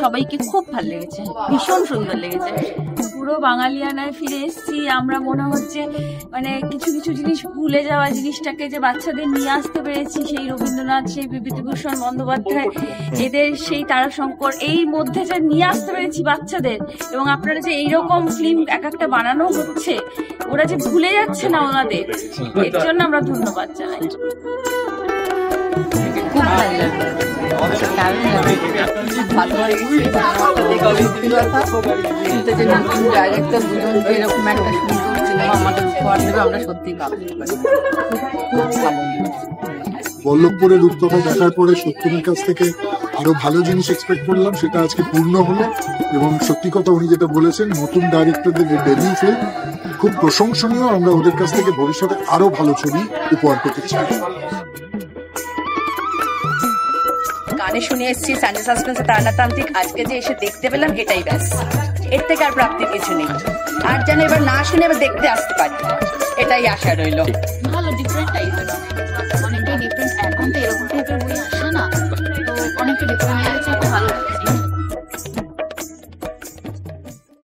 সবাইকে খুব ভালো লেগেছে, ভীষণ সুন্দর লেগেছে। পুরো বাঙালিয়ানায় ফিরে এসেছি আমরা, মনে হচ্ছে মানে কিছু কিছু জিনিস ভুলে যাওয়া জিনিসটাকে যে বাচ্চাদের নিয়ে আসতে পেরেছি, সেই রবীন্দ্রনাথ, সেই বিভূতিভূষণ বন্দ্যোপাধ্যায়, এদের সেই তারাশঙ্কর, এই মধ্যে যে নিয়ে আসতে পেরেছি বাচ্চাদের, এবং আপনারা যে এইরকম ফিল্ম এক একটা বানানো হচ্ছে, ওরা যে ভুলে যাচ্ছে না ওনাদের, এর জন্য আমরা ধন্যবাদ জানাই। খুব ভালো লাগবে, ভালো যে নতুন ডাইরেক্টর দুজন যে এরকম একটা সুন্দর সিনেমা আমাদের উপহার দেবে, আমরা সত্যিই ভাবতে পারি। খুব ভালো। বল্লভপুরের রূপকথা দেখার পরে সত্যমের কাছ থেকে আরো ভালো জিনিস এক্সপেক্ট করলাম, সেটা আজকে পূর্ণ হলো। এবং সত্যি কথা উনি যেটা বলেছেন, নতুন ডাইরেক্টরদের ডেবিউ ফিল্ম খুব প্রশংসনীয়। আমরা ওদের কাছ থেকে ভবিষ্যতে আরো ভালো ছবি উপহার পেতে চাই। গানে শুনে এসেছি সানডে সাসপেন্সে তান্ত্রিক, আজকে যে এসে দেখতে পেলাম এটাই ব্যাস, এর থেকে আর প্রাপ্তির কিছু নেই। আর যেন এবার না শুনে এবার দেখতে আসতে পারি, এটাই আশা রইল। ভালো ডিফারেন্ট টাইপের, অনেকটাই ডিফারেন্ট। এখন তো এরকম টাইপের বই আসে না, তো অনেকটা ডিফারেন্ট লেগেছে, ভালো।